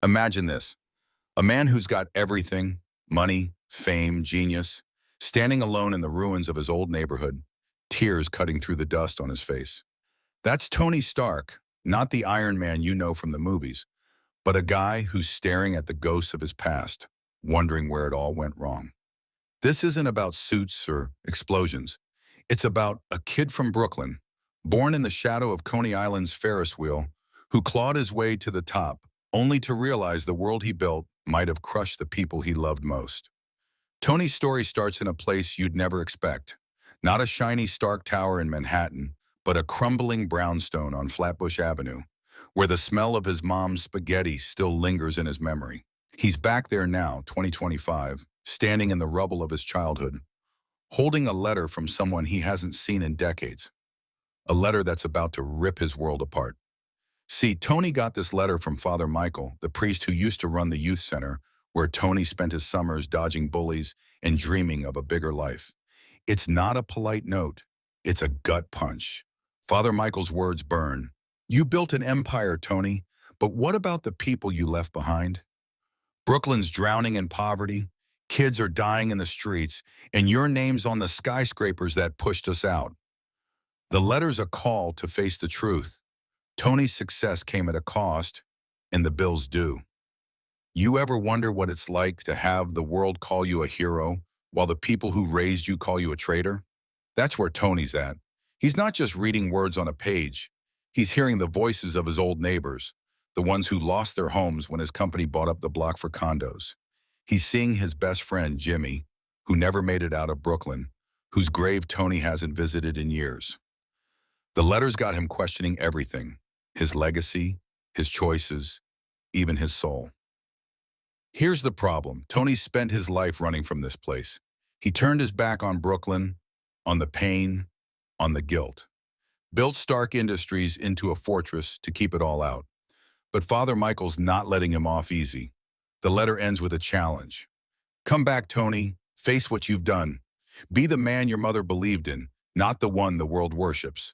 Imagine this, a man who's got everything, money, fame, genius, standing alone in the ruins of his old neighborhood, tears cutting through the dust on his face. That's Tony Stark, not the Iron Man you know from the movies, but a guy who's staring at the ghosts of his past, wondering where it all went wrong. This isn't about suits or explosions. It's about a kid from Brooklyn, born in the shadow of Coney Island's Ferris wheel, who clawed his way to the top, only to realize the world he built might have crushed the people he loved most. Tony's story starts in a place you'd never expect. Not a shiny Stark Tower in Manhattan, but a crumbling brownstone on Flatbush Avenue, where the smell of his mom's spaghetti still lingers in his memory. He's back there now, 2025, standing in the rubble of his childhood, holding a letter from someone he hasn't seen in decades. A letter that's about to rip his world apart. See, Tony got this letter from Father Michael, the priest who used to run the youth center, where Tony spent his summers dodging bullies and dreaming of a bigger life. It's not a polite note. It's a gut punch. Father Michael's words burn. You built an empire, Tony, but what about the people you left behind? Brooklyn's drowning in poverty, kids are dying in the streets, and your name's on the skyscrapers that pushed us out. The letter's a call to face the truth. Tony's success came at a cost, and the bills due. You ever wonder what it's like to have the world call you a hero, while the people who raised you call you a traitor? That's where Tony's at. He's not just reading words on a page. He's hearing the voices of his old neighbors, the ones who lost their homes when his company bought up the block for condos. He's seeing his best friend, Jimmy, who never made it out of Brooklyn, whose grave Tony hasn't visited in years. The letters got him questioning everything, his legacy, his choices, even his soul. Here's the problem. Tony spent his life running from this place. He turned his back on Brooklyn, on the pain, on the guilt. Built Stark Industries into a fortress to keep it all out. But Father Michael's not letting him off easy. The letter ends with a challenge. Come back, Tony. Face what you've done. Be the man your mother believed in, not the one the world worships.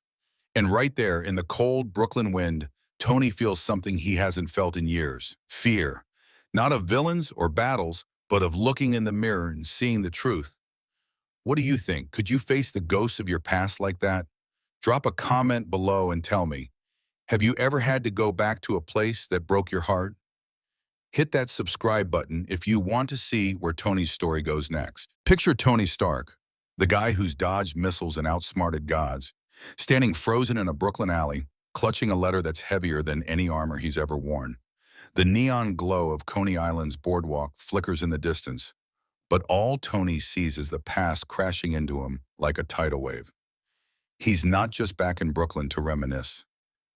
And right there, in the cold Brooklyn wind, Tony feels something he hasn't felt in years. Fear. Not of villains or battles, but of looking in the mirror and seeing the truth. What do you think? Could you face the ghosts of your past like that? Drop a comment below and tell me. Have you ever had to go back to a place that broke your heart? Hit that subscribe button if you want to see where Tony's story goes next. Picture Tony Stark, the guy who's dodged missiles and outsmarted gods, standing frozen in a Brooklyn alley, clutching a letter that's heavier than any armor he's ever worn. The neon glow of Coney Island's boardwalk flickers in the distance, but all Tony sees is the past crashing into him like a tidal wave. He's not just back in Brooklyn to reminisce.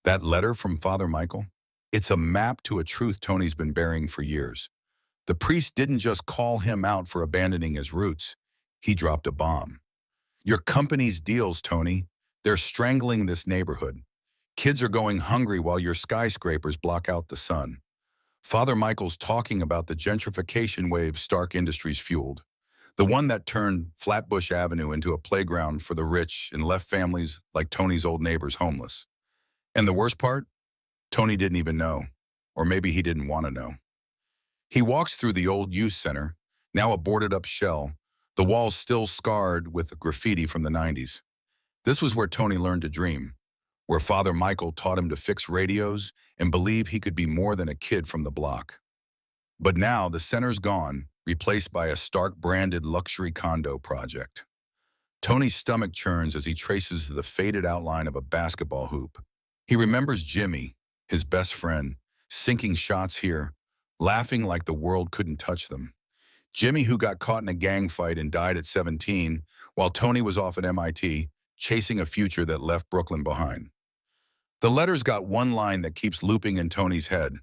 That letter from Father Michael? It's a map to a truth Tony's been burying for years. The priest didn't just call him out for abandoning his roots. He dropped a bomb. Your company's deals, Tony, they're strangling this neighborhood. Kids are going hungry while your skyscrapers block out the sun. Father Michael's talking about the gentrification wave Stark Industries fueled, the one that turned Flatbush Avenue into a playground for the rich and left families like Tony's old neighbors homeless. And the worst part? Tony didn't even know, or maybe he didn't want to know. He walks through the old youth center, now a boarded-up shell, the walls still scarred with graffiti from the 90s. This was where Tony learned to dream, where Father Michael taught him to fix radios and believe he could be more than a kid from the block. But now the center's gone, replaced by a Stark-branded luxury condo project. Tony's stomach churns as he traces the faded outline of a basketball hoop. He remembers Jimmy, his best friend, sinking shots here, laughing like the world couldn't touch them. Jimmy, who got caught in a gang fight and died at 17, while Tony was off at MIT, chasing a future that left Brooklyn behind. The letter's got one line that keeps looping in Tony's head.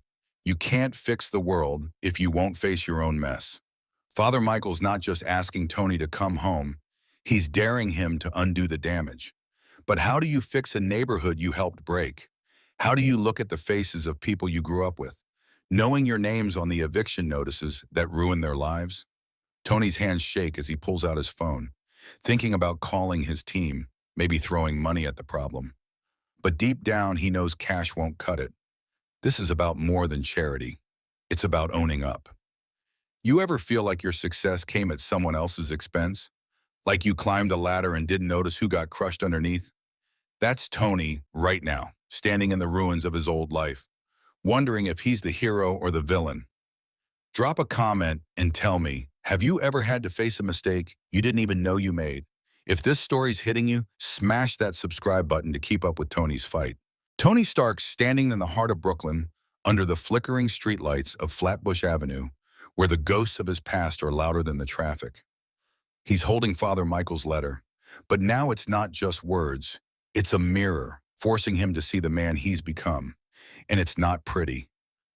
You can't fix the world if you won't face your own mess. Father Michael's not just asking Tony to come home, he's daring him to undo the damage. But how do you fix a neighborhood you helped break? How do you look at the faces of people you grew up with, knowing your names on the eviction notices that ruined their lives? Tony's hands shake as he pulls out his phone, thinking about calling his team, maybe throwing money at the problem. But deep down, he knows cash won't cut it. This is about more than charity. It's about owning up. You ever feel like your success came at someone else's expense? Like you climbed a ladder and didn't notice who got crushed underneath? That's Tony right now, standing in the ruins of his old life, wondering if he's the hero or the villain. Drop a comment and tell me, have you ever had to face a mistake you didn't even know you made? If this story's hitting you, smash that subscribe button to keep up with Tony's fight. Tony Stark's standing in the heart of Brooklyn, under the flickering streetlights of Flatbush Avenue, where the ghosts of his past are louder than the traffic. He's holding Father Michael's letter, but now it's not just words. It's a mirror, forcing him to see the man he's become. And it's not pretty.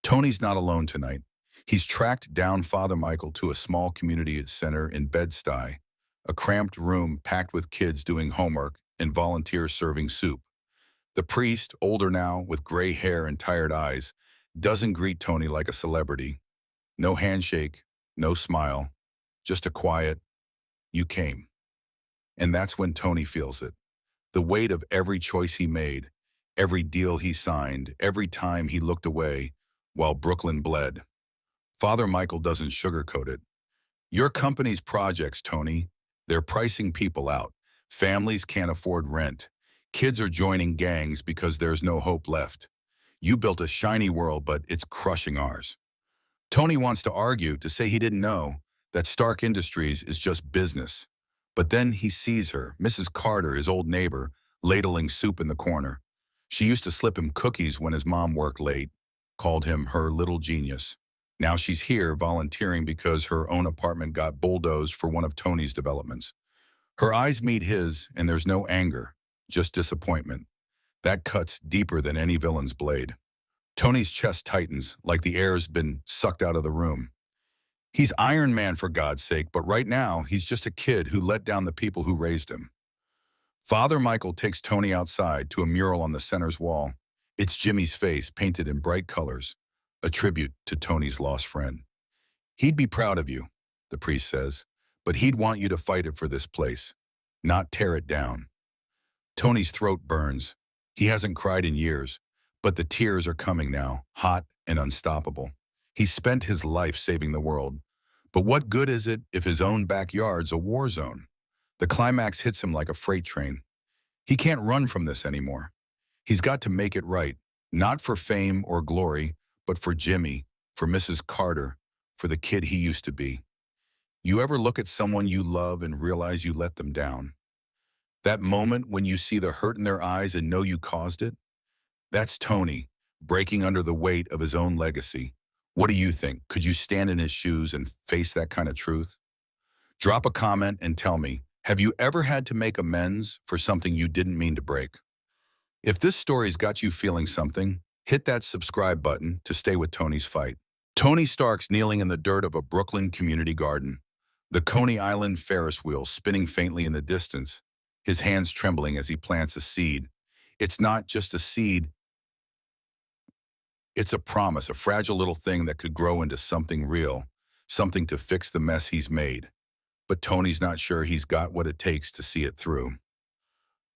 Tony's not alone tonight. He's tracked down Father Michael to a small community center in Bed-Stuy, a cramped room packed with kids doing homework and volunteers serving soup. The priest, older now, with gray hair and tired eyes, doesn't greet Tony like a celebrity. No handshake, no smile, just a quiet, "You came." And that's when Tony feels it. The weight of every choice he made, every deal he signed, every time he looked away while Brooklyn bled. Father Michael doesn't sugarcoat it. Your company's projects, Tony, they're pricing people out. Families can't afford rent. Kids are joining gangs because there's no hope left. You built a shiny world, but it's crushing ours. Tony wants to argue, to say he didn't know, that Stark Industries is just business. But then he sees her, Mrs. Carter, his old neighbor, ladling soup in the corner. She used to slip him cookies when his mom worked late, called him her little genius. Now she's here volunteering because her own apartment got bulldozed for one of Tony's developments. Her eyes meet his, and there's no anger, just disappointment. That cuts deeper than any villain's blade. Tony's chest tightens, like the air's been sucked out of the room. He's Iron Man, for God's sake, but right now, he's just a kid who let down the people who raised him. Father Michael takes Tony outside to a mural on the center's wall. It's Jimmy's face, painted in bright colors, a tribute to Tony's lost friend. "He'd be proud of you," the priest says, "but he'd want you to fight it for this place, not tear it down." Tony's throat burns. He hasn't cried in years, but the tears are coming now, hot and unstoppable. He's spent his life saving the world. But what good is it if his own backyard's a war zone? The climax hits him like a freight train. He can't run from this anymore. He's got to make it right, not for fame or glory, but for Jimmy, for Mrs. Carter, for the kid he used to be. You ever look at someone you love and realize you let them down? That moment when you see the hurt in their eyes and know you caused it? That's Tony, breaking under the weight of his own legacy. What do you think? Could you stand in his shoes and face that kind of truth? Drop a comment and tell me, have you ever had to make amends for something you didn't mean to break? If this story's got you feeling something, hit that subscribe button to stay with Tony's fight. Tony Stark's kneeling in the dirt of a Brooklyn community garden, the Coney Island Ferris wheel spinning faintly in the distance, his hands trembling as he plants a seed. It's not just a seed, it's a promise, a fragile little thing that could grow into something real, something to fix the mess he's made. But Tony's not sure he's got what it takes to see it through.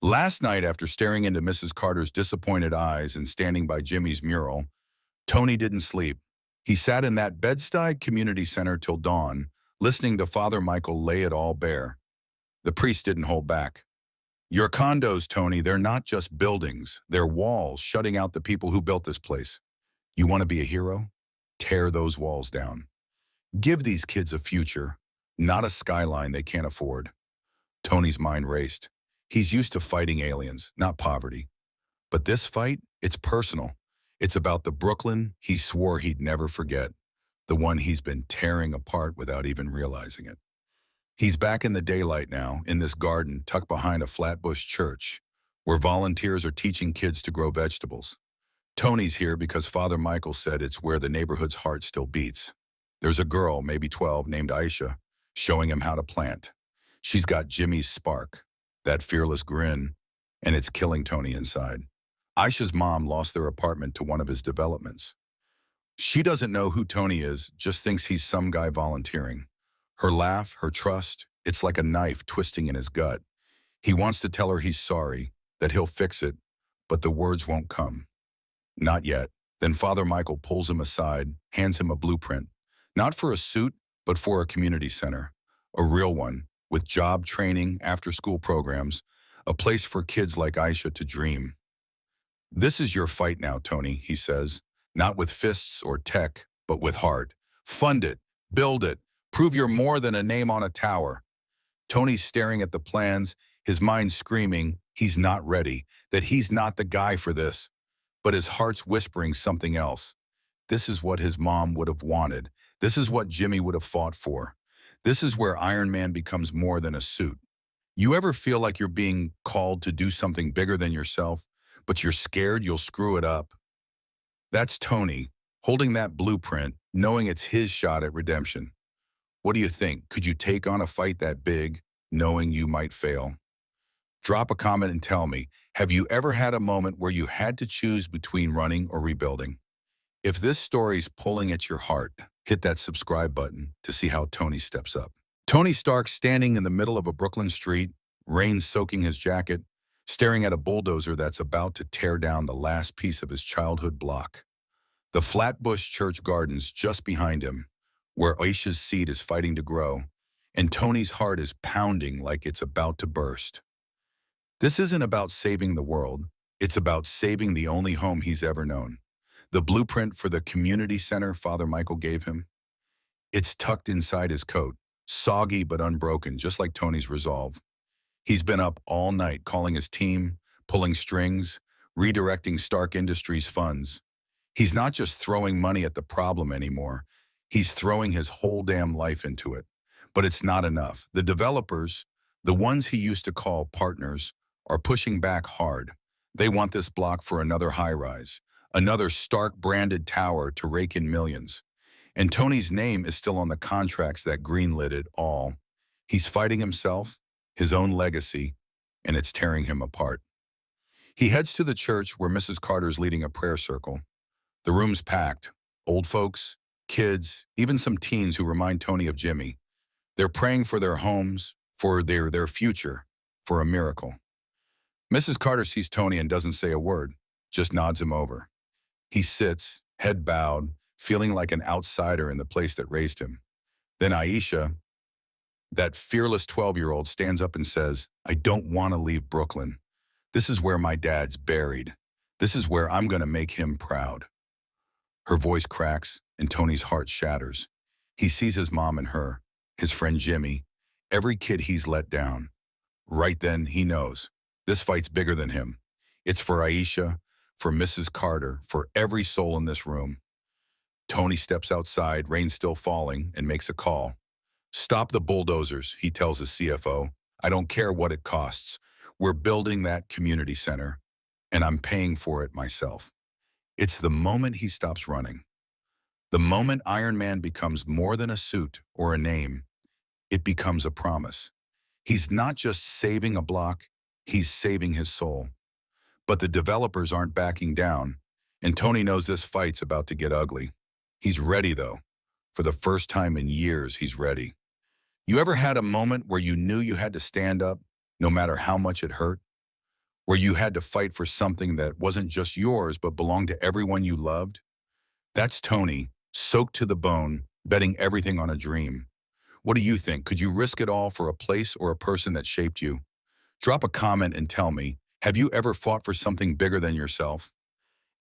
Last night, after staring into Mrs. Carter's disappointed eyes and standing by Jimmy's mural, Tony didn't sleep. He sat in that Bed-Stuy community center till dawn, listening to Father Michael lay it all bare. The priest didn't hold back. "Your condos, Tony, they're not just buildings. They're walls shutting out the people who built this place. You want to be a hero? Tear those walls down. Give these kids a future, not a skyline they can't afford." Tony's mind raced. He's used to fighting aliens, not poverty. But this fight, it's personal. It's about the Brooklyn he swore he'd never forget, the one he's been tearing apart without even realizing it. He's back in the daylight now, in this garden tucked behind a Flatbush church, where volunteers are teaching kids to grow vegetables. Tony's here because Father Michael said it's where the neighborhood's heart still beats. There's a girl, maybe 12, named Aisha, showing him how to plant. She's got Jimmy's spark, that fearless grin, and it's killing Tony inside. Aisha's mom lost their apartment to one of his developments. She doesn't know who Tony is, just thinks he's some guy volunteering. Her laugh, her trust, it's like a knife twisting in his gut. He wants to tell her he's sorry, that he'll fix it, but the words won't come. Not yet. Then Father Michael pulls him aside, hands him a blueprint, not for a suit, but for a community center, a real one, with job training, after-school programs, a place for kids like Aisha to dream. This is your fight now, Tony, he says, not with fists or tech, but with heart. Fund it, build it, prove you're more than a name on a tower. Tony's staring at the plans, his mind screaming he's not ready, that he's not the guy for this. But his heart's whispering something else. This is what his mom would have wanted. This is what Jimmy would have fought for. This is where Iron Man becomes more than a suit. You ever feel like you're being called to do something bigger than yourself, but you're scared you'll screw it up? That's Tony, holding that blueprint, knowing it's his shot at redemption. What do you think? Could you take on a fight that big, knowing you might fail? Drop a comment and tell me, have you ever had a moment where you had to choose between running or rebuilding? If this story's pulling at your heart, hit that subscribe button to see how Tony steps up. Tony Stark standing in the middle of a Brooklyn street, rain soaking his jacket, staring at a bulldozer that's about to tear down the last piece of his childhood block. The Flatbush Church Gardens just behind him, where Aisha's seed is fighting to grow, and Tony's heart is pounding like it's about to burst. This isn't about saving the world. It's about saving the only home he's ever known. The blueprint for the community center Father Michael gave him. It's tucked inside his coat, soggy but unbroken, just like Tony's resolve. He's been up all night calling his team, pulling strings, redirecting Stark Industries funds. He's not just throwing money at the problem anymore. He's throwing his whole damn life into it. But it's not enough. The developers, the ones he used to call partners, are pushing back hard. They want this block for another high-rise, another Stark-branded tower to rake in millions. And Tony's name is still on the contracts that greenlit it all. He's fighting himself, his own legacy, and it's tearing him apart. He heads to the church where Mrs. Carter's leading a prayer circle. The room's packed. Old folks, kids, even some teens who remind Tony of Jimmy. They're praying for their homes, for their future, for a miracle. Mrs. Carter sees Tony and doesn't say a word, just nods him over. He sits, head bowed, feeling like an outsider in the place that raised him. Then Aisha, that fearless 12-year-old, stands up and says, I don't want to leave Brooklyn. This is where my dad's buried. This is where I'm going to make him proud. Her voice cracks and Tony's heart shatters. He sees his mom and her, his friend Jimmy, every kid he's let down. Right then, he knows. This fight's bigger than him. It's for Aisha, for Mrs. Carter, for every soul in this room. Tony steps outside, rain still falling, and makes a call. Stop the bulldozers, he tells his CFO. I don't care what it costs. We're building that community center, and I'm paying for it myself. It's the moment he stops running. The moment Iron Man becomes more than a suit or a name, it becomes a promise. He's not just saving a block, he's saving his soul. But the developers aren't backing down, and Tony knows this fight's about to get ugly. He's ready, though. For the first time in years, he's ready. You ever had a moment where you knew you had to stand up, no matter how much it hurt? Where you had to fight for something that wasn't just yours, but belonged to everyone you loved? That's Tony, soaked to the bone, betting everything on a dream. What do you think? Could you risk it all for a place or a person that shaped you? Drop a comment and tell me, have you ever fought for something bigger than yourself?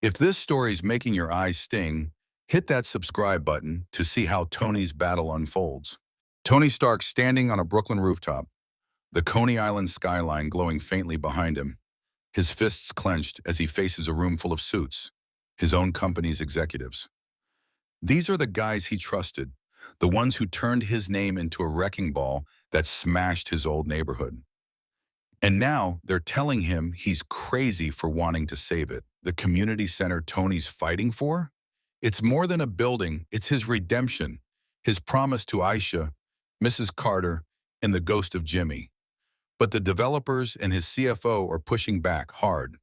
If this story's making your eyes sting, hit that subscribe button to see how Tony's battle unfolds. Tony Stark standing on a Brooklyn rooftop, the Coney Island skyline glowing faintly behind him, his fists clenched as he faces a room full of suits, his own company's executives. These are the guys he trusted, the ones who turned his name into a wrecking ball that smashed his old neighborhood. And now they're telling him he's crazy for wanting to save it. The community center Tony's fighting for? It's more than a building, it's his redemption, his promise to Aisha, Mrs. Carter, and the ghost of Jimmy. But the developers and his CFO are pushing back hard.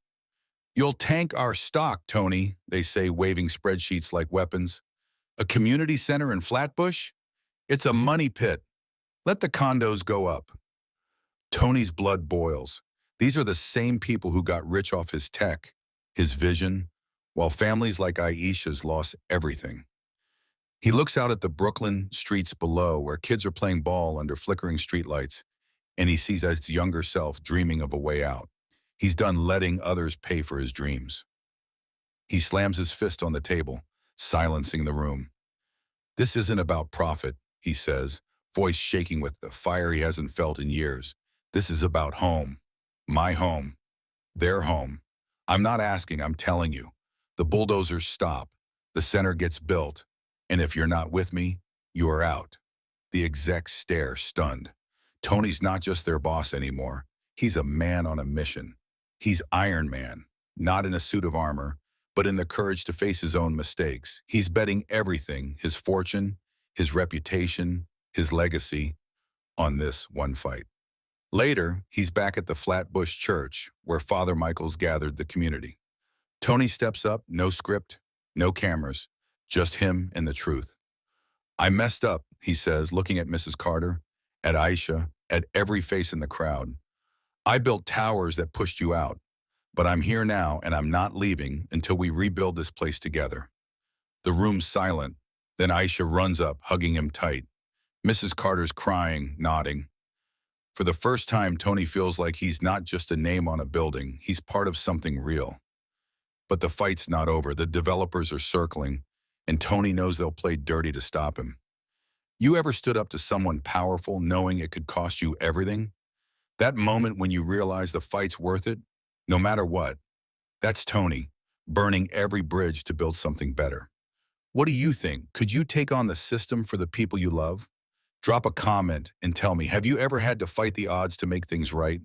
You'll tank our stock, Tony, they say, waving spreadsheets like weapons. A community center in Flatbush? It's a money pit. Let the condos go up. Tony's blood boils. These are the same people who got rich off his tech, his vision, while families like Aisha's lost everything. He looks out at the Brooklyn streets below where kids are playing ball under flickering streetlights, and he sees his younger self dreaming of a way out. He's done letting others pay for his dreams. He slams his fist on the table, silencing the room. This isn't about profit, he says, voice shaking with the fire he hasn't felt in years. This is about home. My home. Their home. I'm not asking, I'm telling you. The bulldozers stop. The center gets built. And if you're not with me, you are out. The execs stare, stunned. Tony's not just their boss anymore. He's a man on a mission. He's Iron Man, not in a suit of armor, but in the courage to face his own mistakes. He's betting everything, his fortune, his reputation, his legacy, on this one fight. Later, he's back at the Flatbush Church, where Father Michael's gathered the community. Tony steps up, no script, no cameras, just him and the truth. I messed up, he says, looking at Mrs. Carter, at Aisha, at every face in the crowd. I built towers that pushed you out, but I'm here now and I'm not leaving until we rebuild this place together. The room's silent. Then Aisha runs up, hugging him tight. Mrs. Carter's crying, nodding. For the first time, Tony feels like he's not just a name on a building, he's part of something real. But the fight's not over. The developers are circling, and Tony knows they'll play dirty to stop him. You ever stood up to someone powerful knowing it could cost you everything? That moment when you realize the fight's worth it, no matter what. That's Tony, burning every bridge to build something better. What do you think? Could you take on the system for the people you love? Drop a comment and tell me, have you ever had to fight the odds to make things right?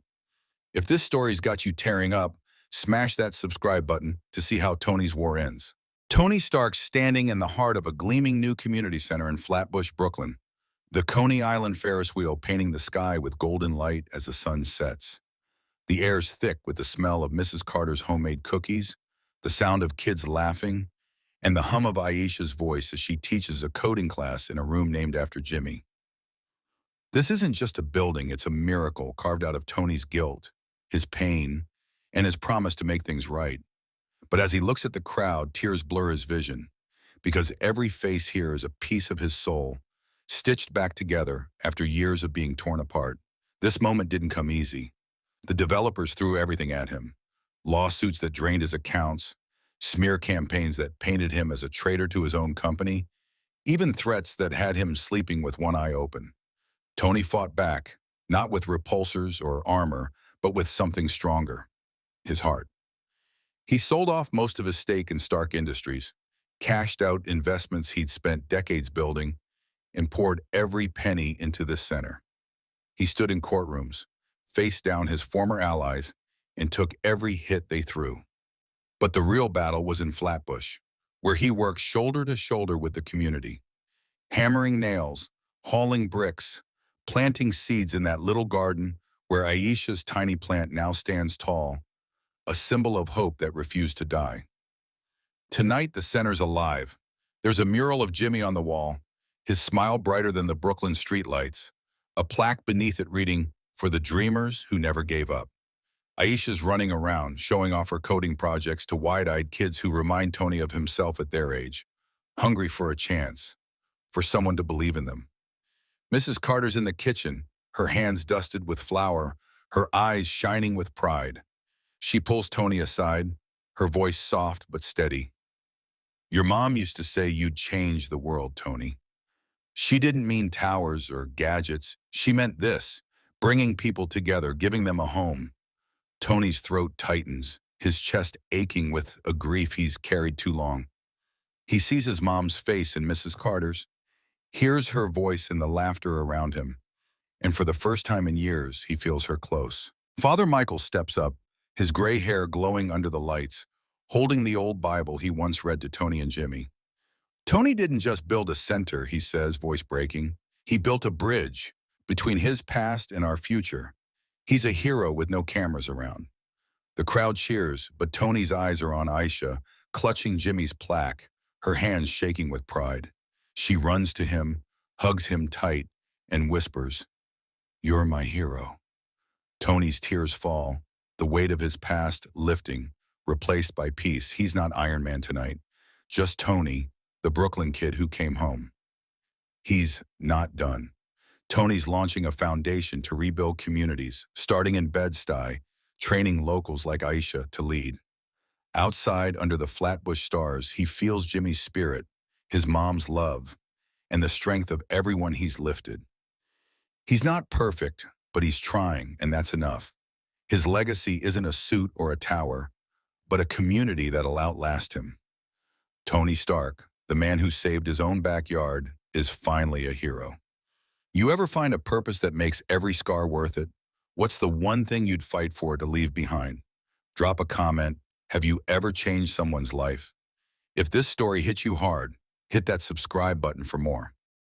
If this story's got you tearing up, smash that subscribe button to see how Tony's war ends. Tony Stark's standing in the heart of a gleaming new community center in Flatbush, Brooklyn. The Coney Island Ferris wheel painting the sky with golden light as the sun sets. The air's thick with the smell of Mrs. Carter's homemade cookies, the sound of kids laughing, and the hum of Aisha's voice as she teaches a coding class in a room named after Jimmy. This isn't just a building, it's a miracle carved out of Tony's guilt, his pain, and his promise to make things right. But as he looks at the crowd, tears blur his vision, because every face here is a piece of his soul, stitched back together after years of being torn apart. This moment didn't come easy. The developers threw everything at him. Lawsuits that drained his accounts, smear campaigns that painted him as a traitor to his own company, even threats that had him sleeping with one eye open. Tony fought back, not with repulsors or armor, but with something stronger, his heart. He sold off most of his stake in Stark Industries, cashed out investments he'd spent decades building, and poured every penny into this center. He stood in courtrooms, faced down his former allies, and took every hit they threw. But the real battle was in Flatbush, where he worked shoulder to shoulder with the community, hammering nails, hauling bricks, planting seeds in that little garden where Aisha's tiny plant now stands tall, a symbol of hope that refused to die. Tonight, the center's alive. There's a mural of Jimmy on the wall, his smile brighter than the Brooklyn streetlights, a plaque beneath it reading, "For the dreamers who never gave up." Aisha's running around, showing off her coding projects to wide-eyed kids who remind Tony of himself at their age, hungry for a chance, for someone to believe in them. Mrs. Carter's in the kitchen, her hands dusted with flour, her eyes shining with pride. She pulls Tony aside, her voice soft but steady. Your mom used to say you'd change the world, Tony. She didn't mean towers or gadgets. She meant this, bringing people together, giving them a home. Tony's throat tightens, his chest aching with a grief he's carried too long. He sees his mom's face in Mrs. Carter's, hears her voice in the laughter around him, and for the first time in years, he feels her close. Father Michael steps up, his gray hair glowing under the lights, holding the old Bible he once read to Tony and Jimmy. Tony didn't just build a center, he says, voice breaking. He built a bridge between his past and our future. He's a hero with no cameras around. The crowd cheers, but Tony's eyes are on Aisha, clutching Jimmy's plaque, her hands shaking with pride. She runs to him, hugs him tight, and whispers, "You're my hero." Tony's tears fall, the weight of his past lifting, replaced by peace. He's not Iron Man tonight, just Tony, the Brooklyn kid who came home. He's not done. Tony's launching a foundation to rebuild communities, starting in Bed-Stuy, training locals like Aisha to lead. Outside, under the Flatbush stars, he feels Jimmy's spirit, his mom's love, and the strength of everyone he's lifted. He's not perfect, but he's trying, and that's enough. His legacy isn't a suit or a tower, but a community that'll outlast him. Tony Stark, the man who saved his own backyard, is finally a hero. You ever find a purpose that makes every scar worth it? What's the one thing you'd fight for to leave behind? Drop a comment. Have you ever changed someone's life? If this story hit you hard, hit that subscribe button for more.